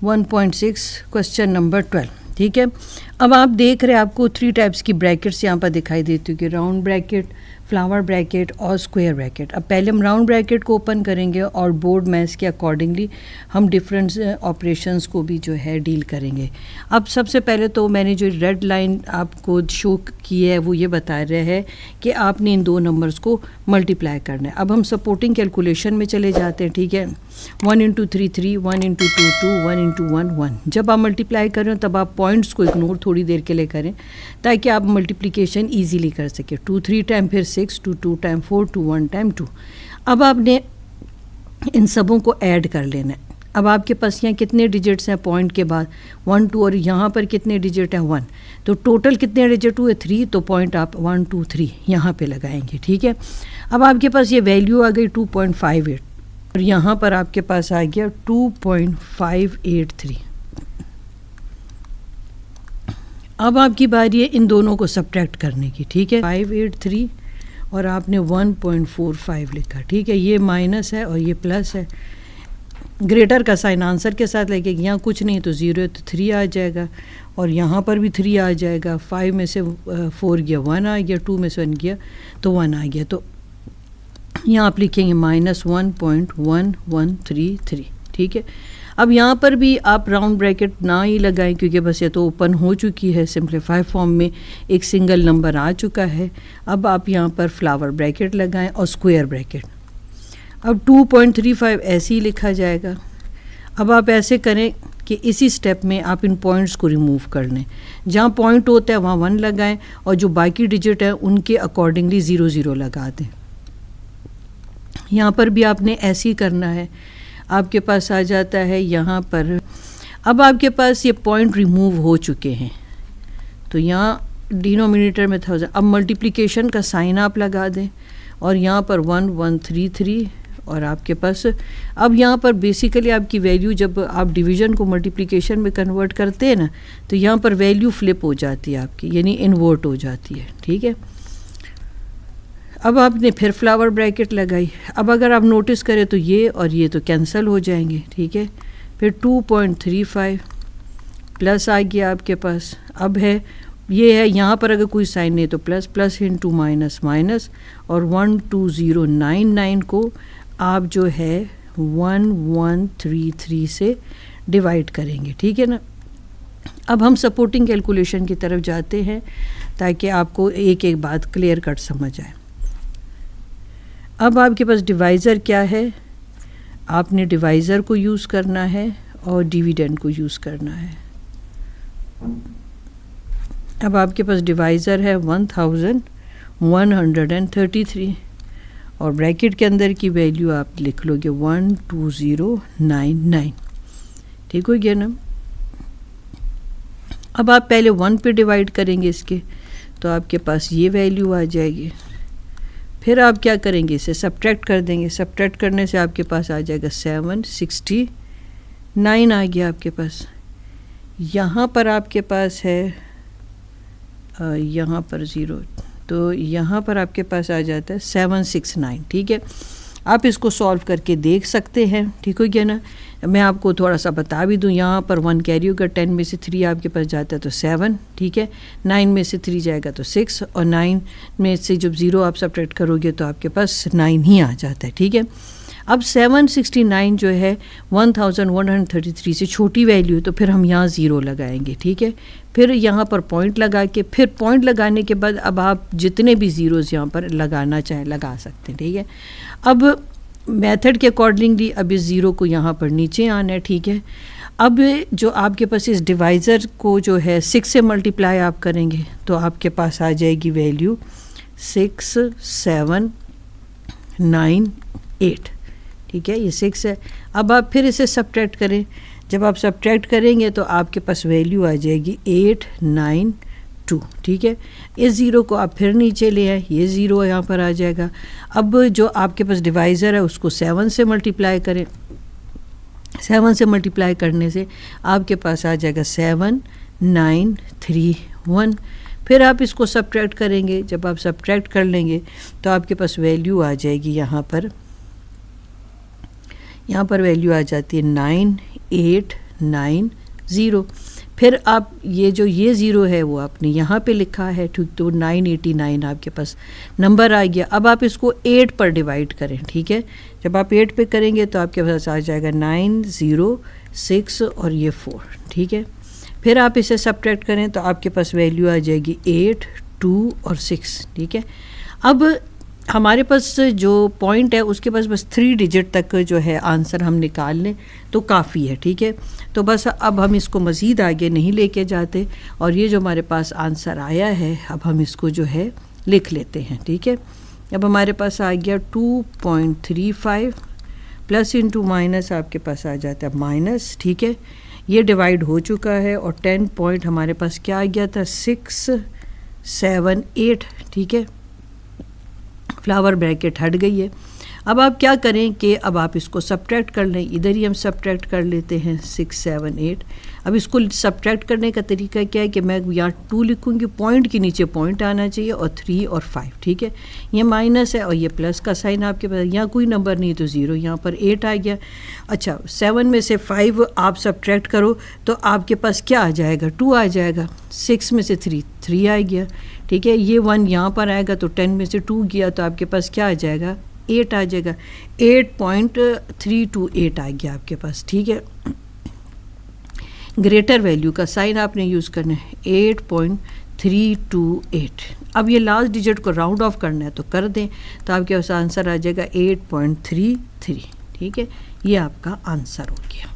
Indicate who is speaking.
Speaker 1: 1.6 question number 12। ठीक है, अब आप देख रहे हैं आपको 3 टाइप्स की ब्रैकेट्स यहाँ पर दिखाई देती है कि राउंड ब्रैकेट, फ्लावर ब्रैकेट और स्क्वायर ब्रैकेट। अब पहले हम राउंड ब्रैकेट को ओपन करेंगे और बोर्ड मैथ्स के अकॉर्डिंगली हम डिफरेंट ऑपरेशंस को भी जो है डील करेंगे। अब सबसे पहले तो मैंने जो रेड लाइन आपको शो की है वो ये बता रहा है कि आपने इन दो नंबर्स को मल्टीप्लाई करना है। अब हम सपोर्टिंग कैलकुलेशन में चले जाते हैं। ठीक है, 1 इंटू 3 3, 1 इंटू 2 2, 1 इंटू 1 1। जब आप मल्टीप्लाई करें तब आप पॉइंट्स को इग्नोर थोड़ी देर के लिए करें ताकि आप मल्टीप्लिकेशन ईजीली कर सकें। 2 3 टाइम फिर 6, 2 2 टाइम 4, 2 1 टाइम 2। अब आपने इन सबों को ऐड कर लेना है। अब आपके पास यहाँ कितने डिजिट्स हैं पॉइंट के बाद 1 2, और यहाँ पर कितने डिजिट हैं 1, तो टोटल कितने डिजिट हुए 3, तो पॉइंट आप 1 2 3 यहाँ पे लगाएंगे। ठीक है, अब आपके पास ये वैल्यू आ गई 2.58 और यहाँ पर आपके पास आ गया 2.583। अब आपकी बारी है इन दोनों को सब्ट्रैक्ट करने की। ठीक है, 583 और आपने 1.45 लिखा। ठीक है, ये माइनस है और ये प्लस है। ग्रेटर का साइन आंसर के साथ लेके, यहाँ कुछ नहीं तो 0 है तो 3 आ जाएगा और यहाँ पर भी 3 आ जाएगा। 5 में से 4 गया 1 आ गया, 2 में से 1 गया तो 1 आ गया। तो यहाँ आप लिखेंगे -1.1133। ठीक है, अब यहाँ पर भी आप राउंड ब्रैकेट ना ही लगाएं क्योंकि बस ये तो ओपन हो चुकी है, सिंपलीफाई फॉर्म में एक सिंगल नंबर आ चुका है। अब आप यहाँ पर फ्लावर ब्रैकेट लगाएं और स्क्वायर ब्रैकेट। अब 2.35 ऐसे ही लिखा जाएगा। अब आप ऐसे करें कि इसी स्टेप में आप इन पॉइंट्स को रिमूव कर लें। जहाँ पॉइंट होता है वहाँ 1 लगाएं और जो बाकी डिजिट है उनके अकॉर्डिंगली 0 0 लगा दें। यहाँ पर भी आपने ऐसे ही करना है। आपके पास आ जाता है यहाँ पर, अब आपके पास ये पॉइंट रिमूव हो चुके हैं तो यहाँ डिनोमिनेटर में 1000। अब मल्टीप्लिकेशन का साइन आप लगा दें और यहाँ पर 1133 और आपके पास अब यहाँ पर बेसिकली आपकी वैल्यू जब आप डिवीज़न को मल्टीप्लिकेशन में कन्वर्ट करते हैं ना तो यहाँ पर वैल्यू फ्लिप हो जाती है आपकी, यानी इन्वर्ट हो जाती है। ठीक है, अब आपने फिर फ्लावर ब्रैकेट लगाई। अब अगर आप नोटिस करें तो ये और ये तो कैंसिल हो जाएंगे। ठीक है, फिर 2.35 प्लस आ गया आपके पास। अब है ये है यहाँ पर अगर कोई साइन नहीं तो plus, plus into minus minus, और 12099 को आप जो है 1133 से डिवाइड करेंगे। ठीक है ना, अब हम सपोर्टिंग कैलकुलेशन की तरफ जाते हैं ताकि आपको एक एक बात क्लियर कट समझ आए। अब आपके पास डिवाइज़र क्या है, आपने डिवाइज़र को यूज़ करना है और डिविडेंड को यूज़ करना है। अब आपके पास डिवाइज़र है 1133 और ब्रैकेट के अंदर की वैल्यू आप लिख लोगे 12099। ठीक हो गया ना। अब आप पहले 1 पे डिवाइड करेंगे इसके तो आपके पास ये वैल्यू आ जाएगी। फिर आप क्या करेंगे, इसे सब्ट्रैक्ट कर देंगे। सब्ट्रैक्ट करने से आपके पास आ जाएगा 769 आ गया आपके पास। यहाँ पर आपके पास है यहाँ पर 0 तो यहाँ पर आपके पास आ जाता है 769। ठीक है, आप इसको सॉल्व करके देख सकते हैं। ठीक हो गया ना। मैं आपको थोड़ा सा बता भी दूं, यहाँ पर 1 कैरी होगा, 10 में से 3 आपके पास जाता है तो 7। ठीक है, 9 में से 3 जाएगा तो 6 और 9 में से जब 0 आप सब्ट्रैक्ट करोगे तो आपके पास 9 ही आ जाता है। ठीक है, अब 769 जो है 1133 से छोटी वैल्यू, तो फिर हम यहाँ 0 लगाएंगे। ठीक है, फिर यहाँ पर पॉइंट लगा के, फिर पॉइंट लगाने के बाद अब आप जितने भी ज़ीरोज़ यहाँ पर लगाना चाहें लगा सकते हैं। ठीक है, अब मेथड के अकॉर्डिंगली अब इस 0 को यहाँ पर नीचे आना है। ठीक है, अब जो आपके पास इस डिवाइज़र को जो है 6 से मल्टीप्लाई आप करेंगे तो आपके पास आ जाएगी वैल्यू 6798। ठीक है, ये 6 है। अब आप फिर इसे सब्ट्रैक्ट करें। जब आप सब्ट्रैक्ट करेंगे तो आपके पास वैल्यू आ जाएगी 892। ठीक है, इस 0 को आप फिर नीचे ले आए, ये 0 यहाँ पर आ जाएगा। अब जो आपके पास डिवाइज़र है उसको 7 से मल्टीप्लाई करें। 7 से मल्टीप्लाई करने से आपके पास आ जाएगा 7931। फिर आप इसको सब्ट्रैक्ट करेंगे। जब आप सब्ट्रैक्ट कर लेंगे तो आपके पास वैल्यू आ जाएगी यहाँ पर वैल्यू आ जाती है 98 690। फिर आप ये जो ये ज़ीरो है वो आपने यहाँ पे लिखा है, ठीक, तो 989 आपके पास नंबर आ गया। अब आप इसको 8 पर डिवाइड करें, ठीक है। जब आप 8 पे करेंगे तो आपके पास आ जाएगा 906 और ये 4, ठीक है। फिर आप इसे सब्ट्रैक्ट करें तो आपके पास वैल्यू आ जाएगी 8, 2 और 6, ठीक है। अब हमारे पास जो पॉइंट है उसके पास बस 3 डिजिट तक जो है आंसर हम निकाल लें तो काफ़ी है, ठीक है। तो बस अब हम इसको मज़ीद आगे नहीं लेके जाते और ये जो हमारे पास आंसर आया है अब हम इसको जो है लिख लेते हैं, ठीक है। अब हमारे पास आ गया 2.35 प्लस इंटू माइनस आपके पास आ जाता है माइनस, ठीक है। ये डिवाइड हो चुका है और 10 पॉइंट हमारे पास क्या आ गया था 678, ठीक है। फ्लावर ब्रैकेट हट गई है। अब आप क्या करें कि अब आप इसको सब्ट्रैक्ट कर लें, इधर ही हम सब्ट्रैक्ट कर लेते हैं 678। अब इसको सब्ट्रैक्ट करने का तरीका क्या है कि मैं यहाँ 2 लिखूँगी, पॉइंट के नीचे पॉइंट आना चाहिए और 3 और 5, ठीक है। ये माइनस है और ये प्लस का साइन आपके पास, यहाँ कोई नंबर नहीं तो 0, यहाँ पर 8 आ गया। अच्छा 7 में से 5 आप सब्ट्रैक्ट करो तो आपके पास क्या आ जाएगा 2 आ जाएगा। 6 में से 3 आ गया, ठीक है। ये 1 यहाँ पर आएगा तो 10 में से 2 गया तो आपके पास क्या आ जाएगा 8 आ जाएगा। 8.328 आ गया आपके पास, ठीक है। ग्रेटर वैल्यू का साइन आपने यूज़ करना है 8.328। अब ये लास्ट डिजिट को राउंड ऑफ करना है तो कर दें तो आपके पास आंसर आ जाएगा 8.33, ठीक है। ये आपका आंसर हो गया।